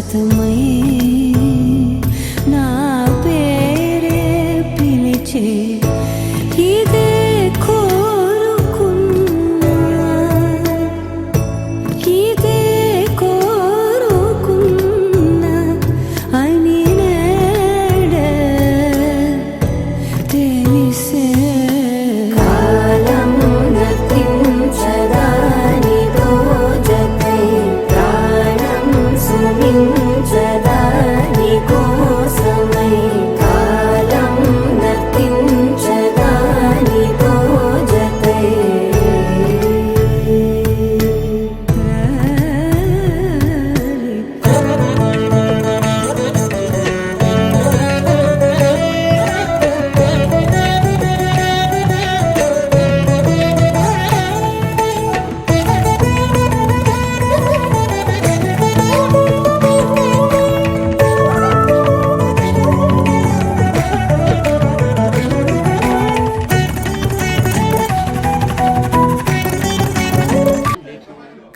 శాశ్వతమై నా పేరే పిలిచే ఇదే కోరుకున్నా ఇదే కోరుకున్నా అని నేడే తెలిసే కాలం నతించదాని దోజకై ప్రాణం సుమించదాని కోసమై కాలం నతించదాని దోజకై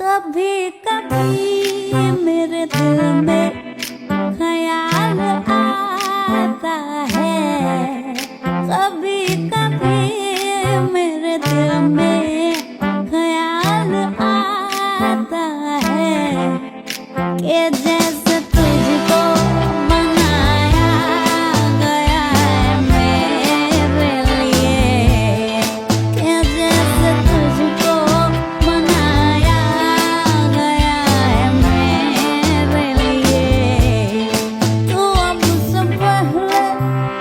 कभी कभी मेरे दिल में ख्याल आता है कभी कभी मेरे दिल में ख्याल आता है कि जैसे तुझको बनाया गया है मेरे लिए कि जैसे तुझको बनाया गया है मेरे लिए तू अब से पहले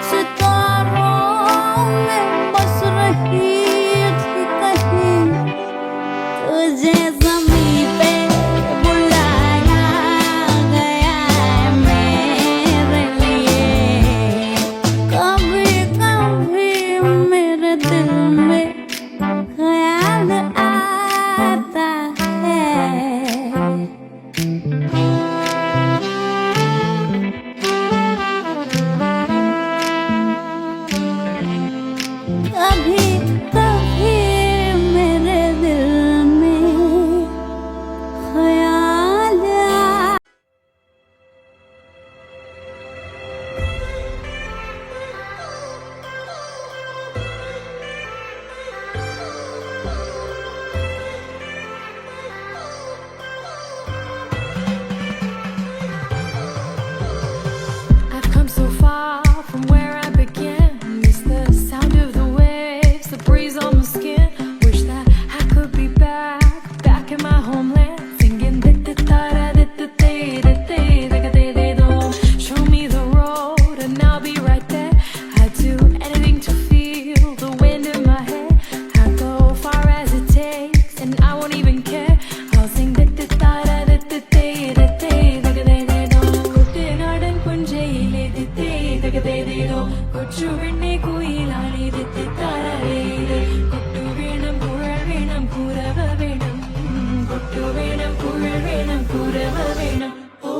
सितारों में बस रही थी कहीं तुझे ज़मीं पे बुलाया गया है मेरे लिए कभी कभी मेरे दिल में ख्याल आता है कभी कभी मेरे दिल में ख्याल I've come so far from where I began. Miss the sound of the waves, the breeze on my skin. Wish that I could be back in my homeland, singing show me the road and I'll be right there. I'd do anything to feel the wind in my hair. I'd go far as it takes and I won't even care. I'll sing കുട്ടനാടൻ പുഞ്ചയിലെ കൊച്ചുപെണ്ണെ കുയിലാണി കൊട്ടു വേണം കുഴൽ വേണം കുരവ വേണം കൊട്ടു വേണം കുഴൽ വേണം കുരവ വേണം ഓ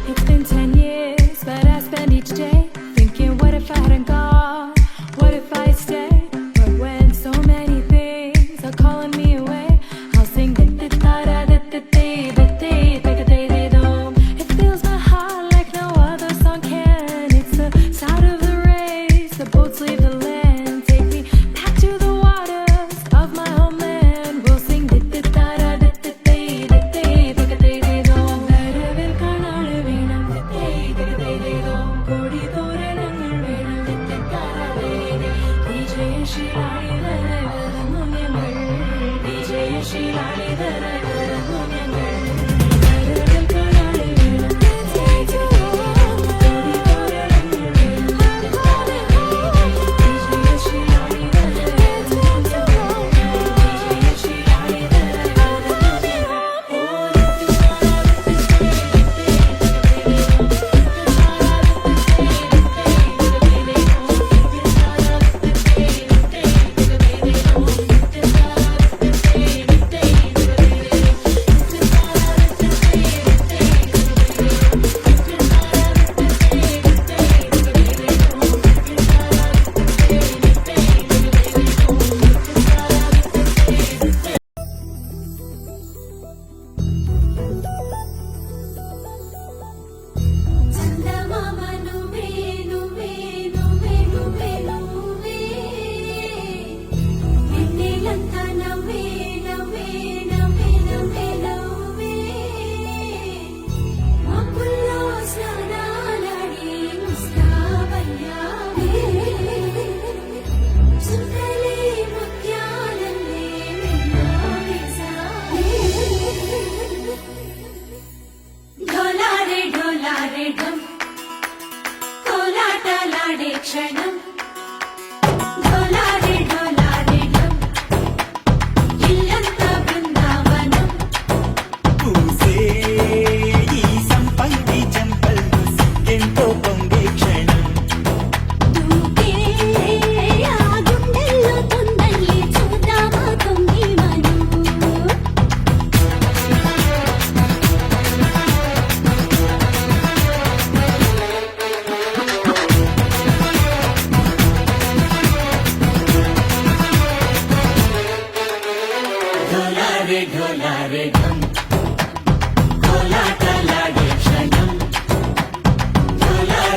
It's been 10 years, but I spend each day thinking, what if I hadn't gone? What if I stayed? But when so many things are calling me away, I'll sing it fills my heart like no other song can. It's the sound of the race, the boats leave the land. Take me back to the waters of my homeland. We'll sing വരവിൽ കാണാൻ വേണം കൊടി തോരണങ്ങൾ വേണം క్షణం డోలారే డోలారే ఢమ్ ఇల్లంతా బృందావనం పూసే ఈ సంపంగి చెంపలు సిగ్గెంతో పొంగే క్షణం దూకే ఆ గుండెల్లో తొందల్లి చూద్దామా తొంగి మనం ఢోలారే ఢోలారే ఢమ్ కోలాటలాడే క్షణం ఢోలారే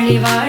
మళ్ళీ వాడి